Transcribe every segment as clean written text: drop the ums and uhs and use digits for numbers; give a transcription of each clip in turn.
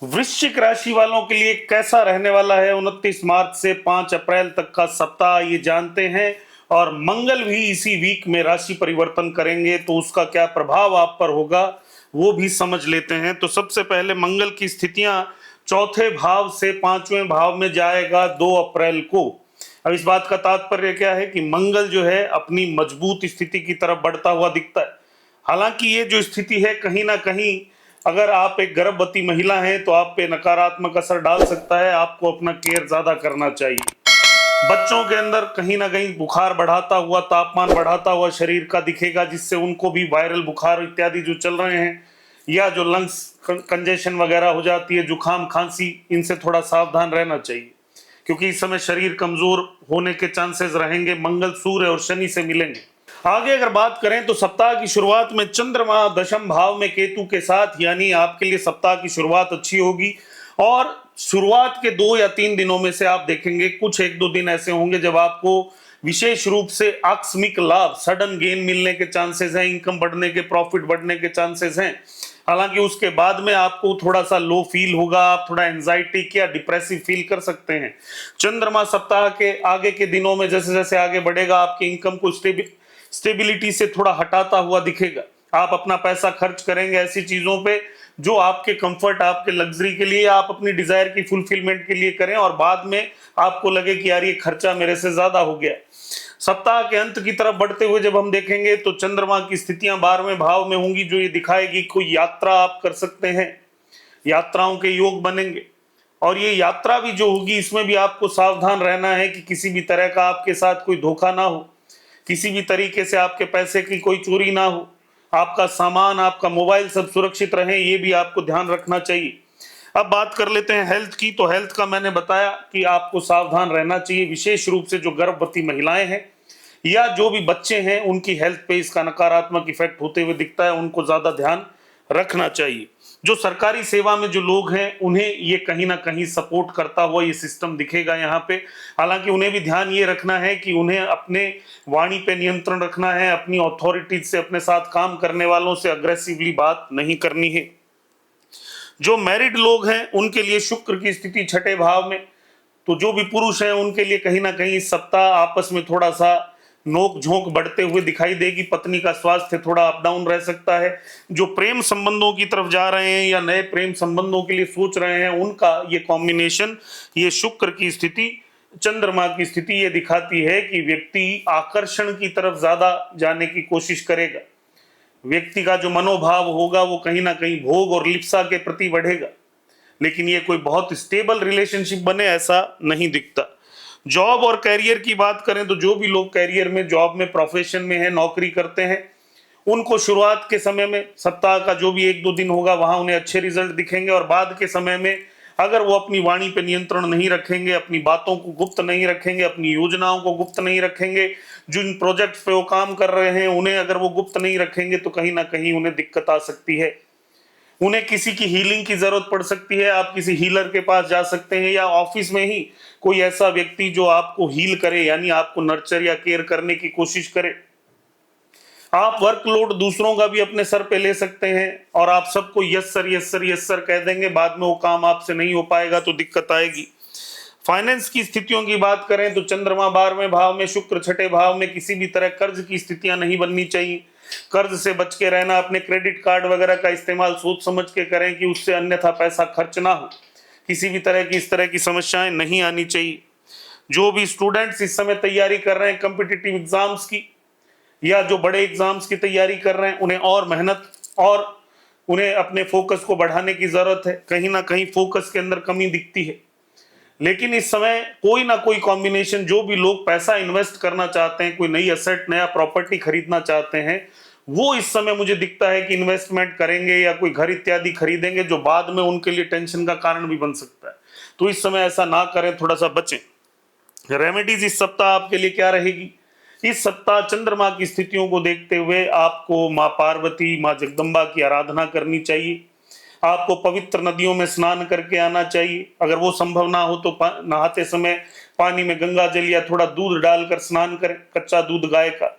वृश्चिक राशि वालों के लिए कैसा रहने वाला है 29 मार्च से 5 अप्रैल तक का सप्ताह, ये जानते हैं। और मंगल भी इसी वीक में राशि परिवर्तन करेंगे, तो उसका क्या प्रभाव आप पर होगा वो भी समझ लेते हैं। तो सबसे पहले मंगल की स्थितियां चौथे भाव से पांचवें भाव में जाएगा 2 अप्रैल को। अब इस बात का तात्पर्य क्या है कि मंगल जो है अपनी मजबूत स्थिति की तरफ बढ़ता हुआ दिखता है। हालांकि ये जो स्थिति है कहीं ना कहीं, अगर आप एक गर्भवती महिला हैं तो आप पे नकारात्मक असर डाल सकता है। आपको अपना केयर ज्यादा करना चाहिए। बच्चों के अंदर कहीं ना कहीं बुखार बढ़ाता हुआ, तापमान बढ़ाता हुआ शरीर का दिखेगा, जिससे उनको भी वायरल बुखार इत्यादि जो चल रहे हैं, या जो लंग्स कंजेशन वगैरह हो जाती है, जुकाम खांसी, इनसे थोड़ा सावधान रहना चाहिए, क्योंकि इस समय शरीर कमजोर होने के चांसेस रहेंगे। मंगल सूर्य और शनि से मिलेंगे। आगे अगर बात करें तो सप्ताह की शुरुआत में चंद्रमा दशम भाव में केतु के साथ, यानी आपके लिए सप्ताह की शुरुआत अच्छी होगी। और शुरुआत के 2 या 3 दिनों में से आप देखेंगे कुछ 1-2 दिन ऐसे होंगे जब आपको विशेष रूप से आकस्मिक लाभ, सडन गेन मिलने के चांसेस हैं, इनकम बढ़ने के, प्रॉफिट बढ़ने के चांसेस हैं। हालांकि उसके बाद में आपको थोड़ा सा लो फील होगा, आप थोड़ा एंजाइटी या डिप्रेसिव फील कर सकते हैं। चंद्रमा सप्ताह के आगे के दिनों में जैसे जैसे आगे बढ़ेगा, आपकी इनकम को स्टेबिलिटी से थोड़ा हटाता हुआ दिखेगा। आप अपना पैसा खर्च करेंगे ऐसी चीजों पे जो आपके कंफर्ट, आपके लग्जरी के लिए, आप अपनी डिजायर की फुलफिलमेंट के लिए करें, और बाद में आपको लगे कि यार ये खर्चा मेरे से ज्यादा हो गया। सप्ताह के अंत की तरफ बढ़ते हुए जब हम देखेंगे तो चंद्रमा की स्थितियां 12वें भाव में होंगी, जो ये दिखाएगी कोई यात्रा आप कर सकते हैं, यात्राओं के योग बनेंगे। और ये यात्रा भी जो होगी, इसमें भी आपको सावधान रहना है कि किसी भी तरह का आपके साथ कोई धोखा ना हो, किसी भी तरीके से आपके पैसे की कोई चोरी ना हो, आपका सामान, आपका मोबाइल सब सुरक्षित रहे, ये भी आपको ध्यान रखना चाहिए। अब बात कर लेते हैं हेल्थ की। तो हेल्थ का मैंने बताया कि आपको सावधान रहना चाहिए, विशेष रूप से जो गर्भवती महिलाएं हैं या जो भी बच्चे हैं, उनकी हेल्थ पे इसका नकारात्मक इफेक्ट होते हुए दिखता है, उनको ज्यादा ध्यान रखना चाहिए। जो सरकारी सेवा में जो लोग हैं, उन्हें ये कहीं ना कहीं सपोर्ट करता हुआ ये सिस्टम दिखेगा यहाँ पे। हालांकि उन्हें भी ध्यान ये रखना है कि उन्हें अपने वाणी पे नियंत्रण रखना है, अपनी अथॉरिटीज से, अपने साथ काम करने वालों से अग्रेसिवली बात नहीं करनी है। जो मैरिड लोग हैं उनके लिए शुक्र की स्थिति छठे भाव में, तो जो भी पुरुष हैं उनके लिए कहीं ना कहीं इस सप्ताह आपस में थोड़ा सा नोक झोंक बढ़ते हुए दिखाई देगी। पत्नी का स्वास्थ्य थोड़ा अप डाउन रह सकता है। जो प्रेम संबंधों की तरफ जा रहे हैं या नए प्रेम संबंधों के लिए सोच रहे हैं, उनका ये कॉम्बिनेशन, ये शुक्र की स्थिति, चंद्रमा की स्थिति, ये दिखाती है कि व्यक्ति आकर्षण की तरफ ज्यादा जाने की कोशिश करेगा। व्यक्ति का जो मनोभाव होगा वो कहीं ना कहीं भोग और लिप्सा के प्रति बढ़ेगा, लेकिन ये कोई बहुत स्टेबल रिलेशनशिप बने ऐसा नहीं दिखता। जॉब और कैरियर की बात करें तो जो भी लोग कैरियर में, जॉब में, प्रोफेशन में है, नौकरी करते हैं, उनको शुरुआत के समय में, सप्ताह का जो भी 1-2 दिन होगा, वहां उन्हें अच्छे रिजल्ट दिखेंगे। और बाद के समय में अगर वो अपनी वाणी पे नियंत्रण नहीं रखेंगे, अपनी बातों को गुप्त नहीं रखेंगे, अपनी योजनाओं को गुप्त नहीं रखेंगे, जिन प्रोजेक्ट्स पे वो काम कर रहे हैं उन्हें अगर वो गुप्त नहीं रखेंगे, तो कहीं ना कहीं उन्हें दिक्कत आ सकती है। उन्हें किसी की हीलिंग की जरूरत पड़ सकती है। आप किसी हीलर के पास जा सकते हैं, या ऑफिस में ही कोई ऐसा व्यक्ति जो आपको हील करे, यानी आपको नर्चर या केयर करने की कोशिश करे। आप वर्कलोड दूसरों का भी अपने सर पे ले सकते हैं, और आप सबको yes sir, yes sir, yes sir कह देंगे, बाद में वो काम आपसे नहीं हो पाएगा तो दिक्कत आएगी। फाइनेंस की स्थितियों की बात करें तो चंद्रमा 12वें भाव में, शुक्र छठे भाव में, किसी भी तरह कर्ज की स्थितियां नहीं बननी चाहिए। कर्ज से बच के रहना, अपने क्रेडिट कार्ड वगैरह का इस्तेमाल सोच समझ के करें कि उससे अन्यथा पैसा खर्च ना हो। किसी भी तरह की इस तरह की समस्याएं नहीं आनी चाहिए। जो भी स्टूडेंट्स इस समय तैयारी कर रहे हैं कम्पिटिटिव एग्जाम्स की, या जो बड़े एग्जाम्स की तैयारी कर रहे हैं, उन्हें और मेहनत और उन्हें अपने फोकस को बढ़ाने की जरूरत है। कहीं ना कहीं फोकस के अंदर कमी दिखती है। लेकिन इस समय कोई ना कोई कॉम्बिनेशन, जो भी लोग पैसा इन्वेस्ट करना चाहते हैं, कोई नई एसेट, नया प्रॉपर्टी खरीदना चाहते हैं, वो इस समय मुझे दिखता है कि इन्वेस्टमेंट करेंगे या कोई घर इत्यादि खरीदेंगे, जो बाद में उनके लिए टेंशन का कारण भी बन सकता है। तो इस समय ऐसा ना करें, थोड़ा सा बचें। रेमेडीज इस सप्ताह आपके लिए क्या रहेगी? इस सप्ताह चंद्रमा की स्थितियों को देखते हुए आपको माँ पार्वती, माँ जगदम्बा की आराधना करनी चाहिए। आपको पवित्र नदियों में स्नान करके आना चाहिए। अगर वो संभव ना हो तो नहाते समय पानी में गंगा जल या थोड़ा दूध डालकर स्नान करें, कच्चा दूध गाय का।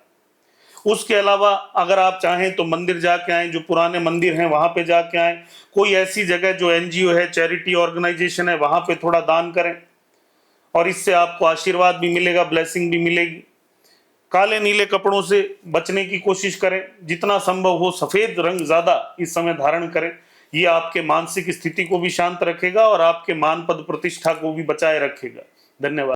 उसके अलावा अगर आप चाहें तो मंदिर जाके आएं, जो पुराने मंदिर हैं वहां पे जाके आएं, कोई ऐसी जगह जो एनजीओ है, चैरिटी ऑर्गेनाइजेशन है, वहां पे थोड़ा दान करें और इससे आपको आशीर्वाद भी मिलेगा, ब्लेसिंग भी मिलेगी। काले नीले कपड़ों से बचने की कोशिश करें, जितना संभव हो सफेद रंग ज्यादा इस समय धारण करें। ये आपके मानसिक स्थिति को भी शांत रखेगा और आपके मान पद प्रतिष्ठा को भी बचाए रखेगा। धन्यवाद।